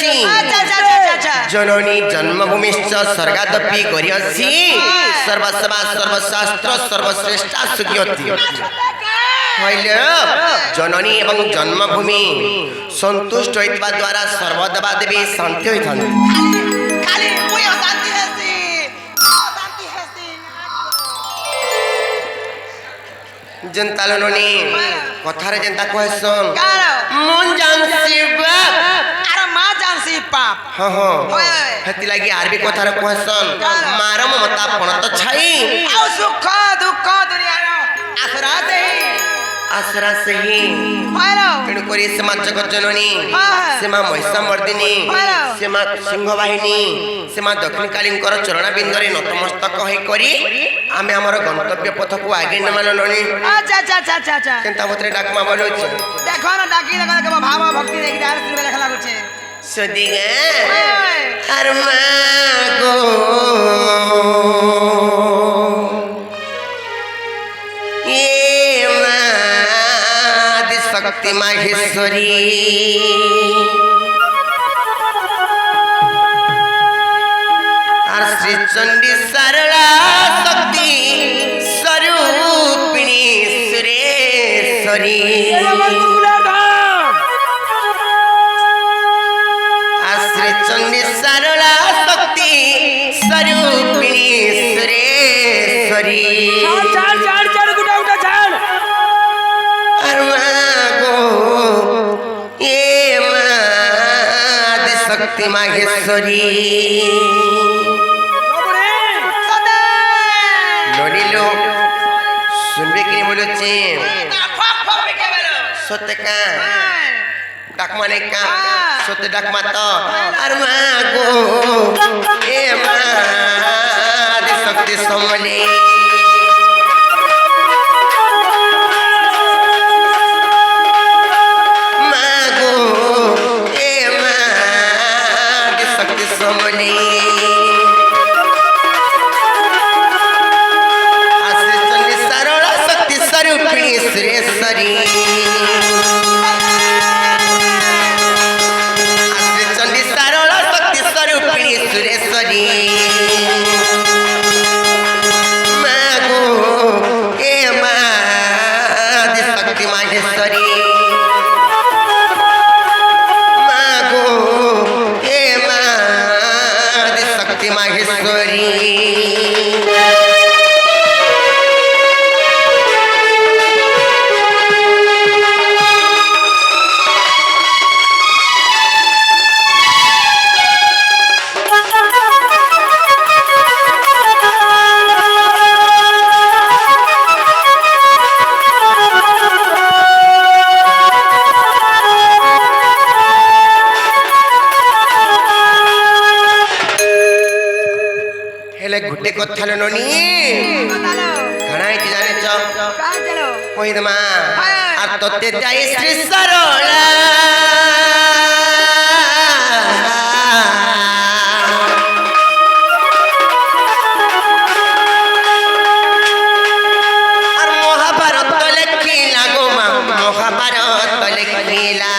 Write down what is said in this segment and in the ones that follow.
ଅଛି जननी जन्मभूमिश्च स्वर्गादपि गरीयसी सर्वसेवा सर्वशास्त्र सर्वश्रेष्ठा सुखियति कहले जननी एवं जन्मभूमि संतुष्ट होइतबा द्वारा सर्वदेवा देवी शांति होइथान खाली मुई शांति हेसी शांति हेसी जनता लोनी कथारे जनता कहसन कार मन जानसी बाप अरे मां जानसी पाप हाँ हाँ हेती लगी आरबी कथारे कहसन मारम मता पण तो छाई आउ सुख दुख दुनिया आसरा दे आसरा से ही हेलो तेणु करी सेमा जगत जननी हाँ। सेमा महिषा मर्दिनी हेलो सेमा सिंह बाहिनी सेमा दक्षिण कालींकर चरण बिंदरे नतमस्तक होई करी आमे हमर गंतव्य पथ को आगे न मानलनी अच्छा अच्छा अच्छा अच्छा अच्छा केनता भत्रे डाकमा बोलुछ देखो ना डाकी लगा के भाव भक्ति देखि डार सुन में देखला गुछे सदिगा अरमा गो शक्ति माहेश्वरी और श्री चंडी सरला शक्ति स्वरूपिणी सुरेश्वरी और श्री चंडी सरला शक्ति स्वरूपिणी सुरेश्वरी शक्ति माहेश्वरी नड़िलो सुनबे कि बोलो चे सत्य का डाकमा ने का सत्य डाकमा तो अरे मागो ए माद शक्ति समले गुटे कथा ननी घना जाने कहीदमा आ तोते जाई श्री सरला और महाभारत लिखिला गो मा महाभारत लिखिला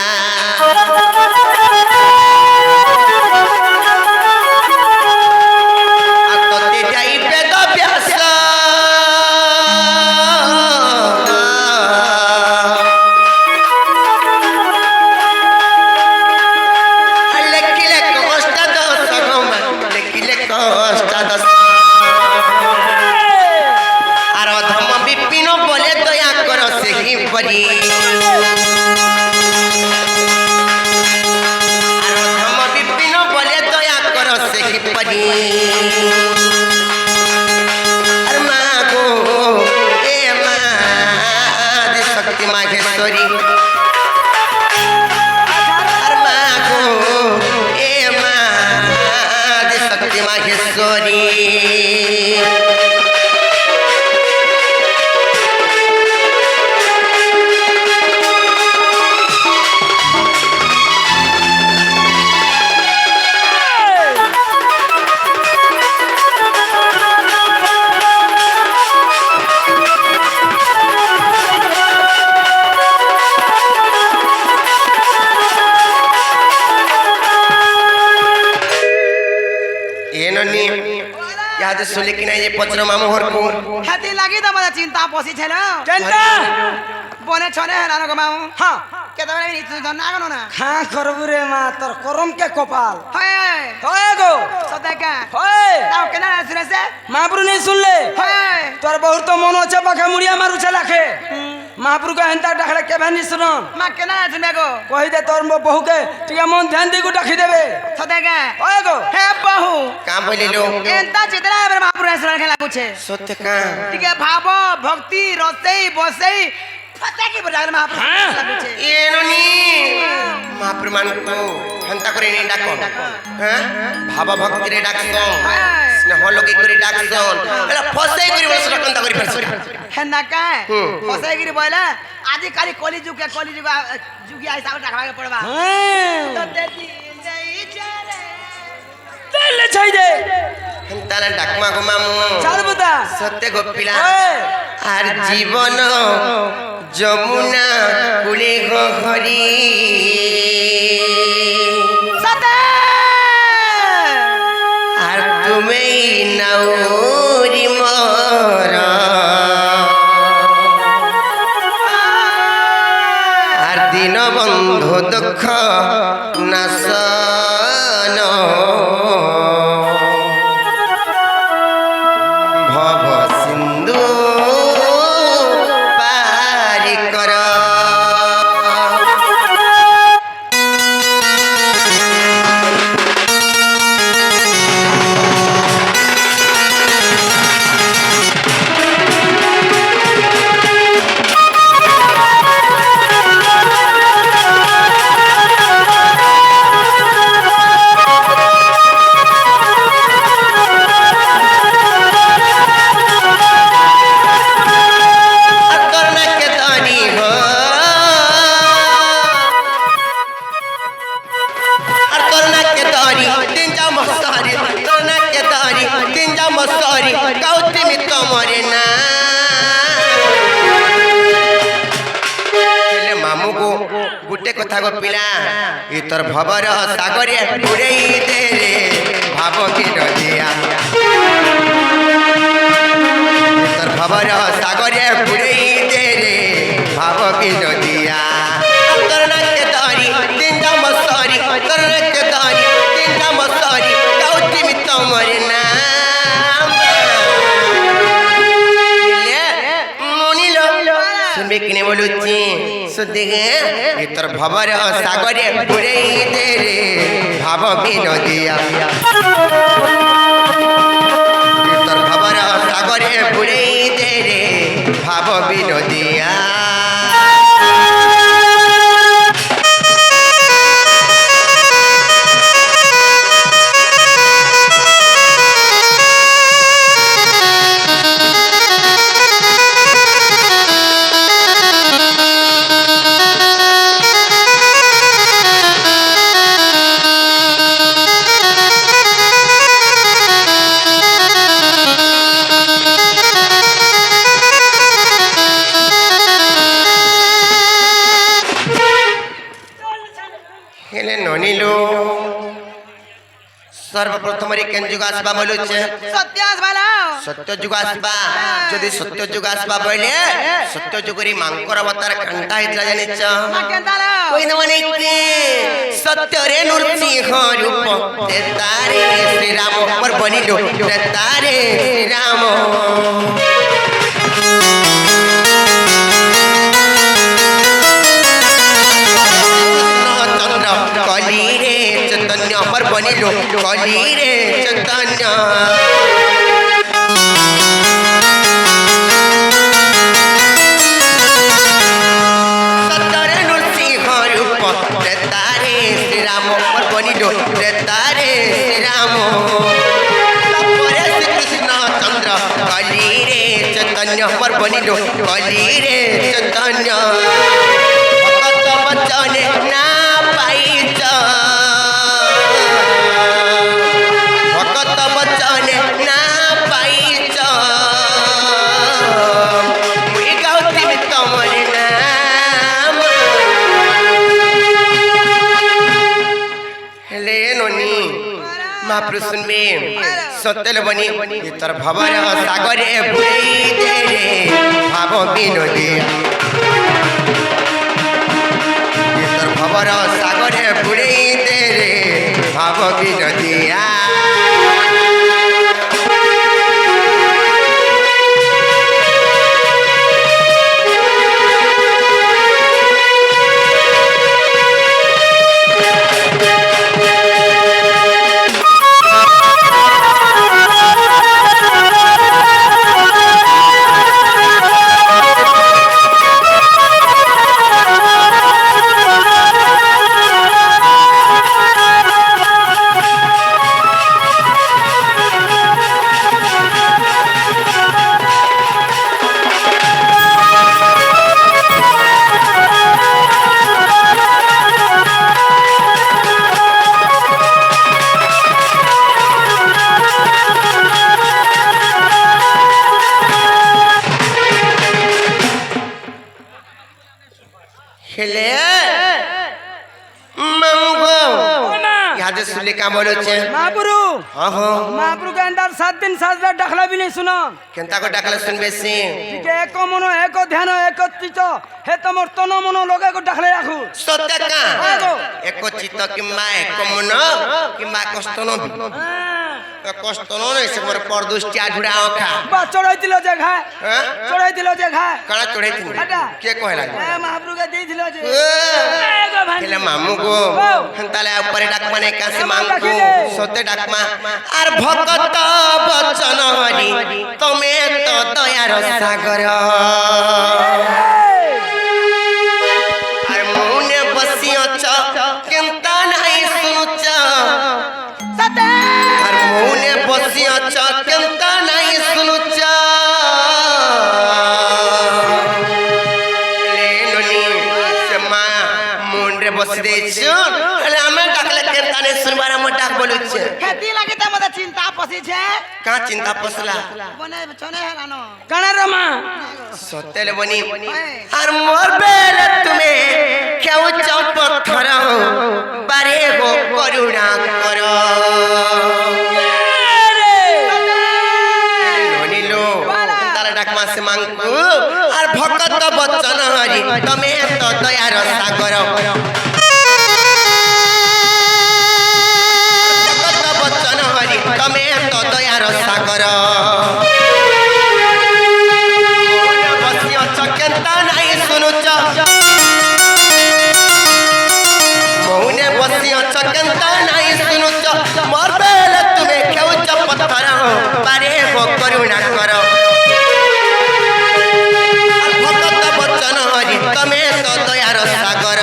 আজ শুলি কি নাই যে পচর মামু ঘরকু হেতি লাগি তো মজা চিন্তা পশি ছিল কেনটা বনে ছনে হেলানো গো মামু হ্যাঁ কেতবে নিতু জন না গনো না খাঁ করবু রে মা তোর করম কে কপাল হয় হয় গো সদাকা হয় তাও কেনা শুনেছে মহাপুরু নেই শুনলে হয় তোর বহুত তো মন আছে পাখা মুড়িয়া মারুছে লাখে মহাপুরু কে হেন্তা ডাকলে কেবে নি শুন মা কেনা শুনবে গো কহি দে তোর বহুকে টিকে মন ধ্যান দিগু ডাকি দেবে সদাকা হয় গো হে বহু কাম বলিলো এন্তা চিতরা এবার মহাপুরু শুনে খেলা গুছে সত্য কা টিকে ভাব ভক্তি রসেই বসেই ফটাকি বজায় মহাপুরু খেলা গুছে এননি মহাপ্রমাণকু হেন্তা করে নি ডাক হ্যাঁ ভাব ভক্তিরে ডাকছন স্নেহ লগি করে ডাকছন এলা ফসাই করি বলছ কোনটা করি ফেলছ হেনা কায় বসাইগিরি বইলা আজি কালি কলি যুগি আইসা টাকা পড়বা তো দেতি যাই চলে তেলে ছাই দে হেন্তালা ডাকমা গো মামু চালবুতা সত্য গোপিলা ওই আর জীবন যমুনা কুলে হরি সাতে আর তুমি নাউরি মর আর দিন বন্ধু দুঃখ নাশন ভব সিন্ধু পারি কর গুটে কথা গো পিলা ই তোর ভবর সাগরে উড়েই দে রে ভাব কি নদিয়া তোর ভবর সাগরে উড়েই দে রে ভাব কি নদিয়া তোর নাকে ধরি তিনটা মসরি তোর নাকে ধরি তিনটা মসরি কাউটি মিত মরে না শুনবে কিনে বলুছি সুদিগে তোর ভবর সাগরে পুরেই দে রে ভাব বিনোদিয়া তোর ভবর সাগরে পুরেই দে রে ভাব বিনোদিয়া হেলে ননিলো সর্বপ্রথম কেন যুগ আসবা বলুছে সত্য আসবালা সত্য যুগ আসবা যদি সত্য যুগ আসবা বলে সত্য যুগরি মাংকর অবতার কান্তা হইতলা জানিছ কেনতালা কই না মানে সত্যরে নৃসিংহ রূপ তারে শ্রীরাম পর বনিল তারে শ্রীরাম কলি রে চৈতন্য পর বনিল কলি রে চৈতন্য সত্যরে নৃসিংহ রূপ তারে শ্রীরাম পর বনিল তারে শ্রীরাম তারপরে শ্রীকৃষ্ণ চন্দ্র কলি রে চৈতন্য পর বনিল কলি রে চৈতন্য ভকত বচনে না পাইছ ভকত বচনে না পাইছ মুই গাউতিবি তমর নাম হেলে ননি महाप्रभु सुनबे सतेल बनी तोर भवर सागरे बुड़ई दे रे भाव विनोदिया तोर भवर सागरे बुड़ई दे रे भाव विनोदिया खेले मंगो याद सुले का बोलो छे महाप्रभु हां हां महाप्रभु के अंदर 7 दिन 7 रात डाकला भी नहीं सुनो केनता को डाकला सुनबे से के एको मनो एको ध्यान एको चित्त हे तमर तन मनो लगे को डाकले राखू सत्य का आगो एको चित्त कि मा एको मन कि मा कष्टनो कष्टनो नहीं से मोर परदुष्टि आजुड़ा ओखा बा चढ़ाइतिलो जे घा हां चढ़ाइतिलो जे घा काना चढ़ाई हटा के कहला ए महाप्रभु के देइतिलो जे खेले मामू को हंताले ऊपर डाक माने कासे मांगू सत्य डाकमा आर भक्त बचन हरि तमे तो दयार सागर आर मुने बसियछ केनता नाही सुनुछ सते आर मुने बसियछ केनता नाही सुनुछ ले ननी से मा मुंडे बसि देछु हले हमें डाकले केनता ने सुनबार हम डाक बोलुछ खेती लगे त मत चिंता पसी छे का चिंता पसला बने छने हेलानो कणा रमा सतेल बनी आर मोर बेले तुम्हें क्यों चौप पत्थर बारे गो करुणा करो ननिलो तारा डाकमा से मांगू आर भक्त बचन हरि तमे तो दयार सागर भक्त बचन हरि तमे तो दयार सागर केनता नहीं सुनुच मौने बसियछ केनता नहीं सुनुच मोर बेले तुम्हें खेउच पत्थर बारे गो करुणा करो भक्त बचन हरि तमे तो दयार सागर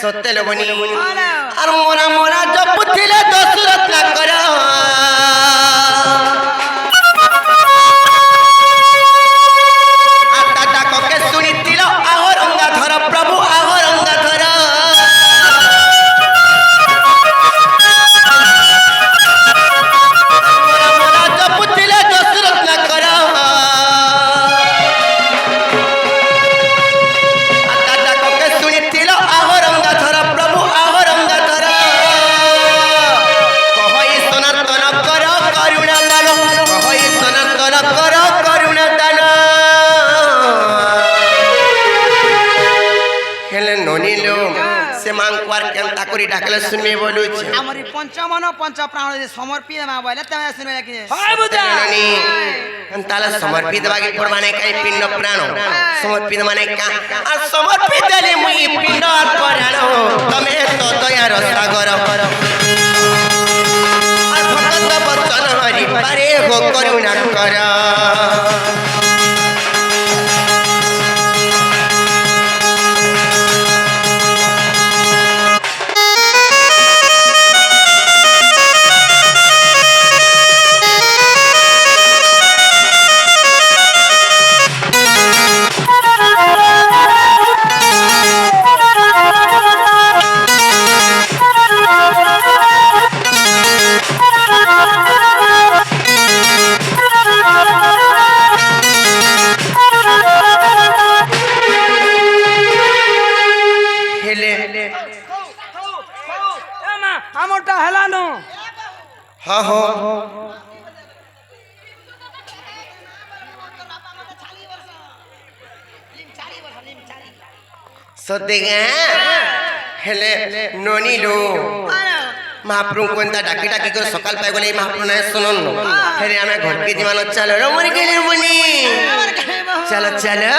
सत्य बनी और मोरा मोरा जब थिले दशरथ ना कर आता के सुनी तिल आहोर अंगाधर प्रभु आहोर अंगाधर मोरा मोरा जब थिले दशरथ ना कर प्रभु आहोर अंगाधर कह পরি ডাকলে শুনবে বলুছি আমার পঞ্চমন পঞ্চ প্রাণ সমর্পিত মা বলে তুমি শুনবে কি হয় বুঝা তাহলে সমর্পিত বাকি পড়বানে কাই পিণ্ড প্রাণ সমর্পিত মানে কা আর সমর্পিত দেলে মুই পিণ্ড আর প্রাণ তুমি তো দয়ার সাগর আর ভক্ত বচন হরি পারে গো করুণা কর হেলে আমারটা হেলানো হ হ সত্যি হেলে ননিলো মহাপ্রভু কোনটা ডাকি ডাকি করে সকাল পাই গলে মহাপ্রভু না শুনুন হেরে আমি ঘরকে জীবন চলো রমর গেলে বনি চলো চলো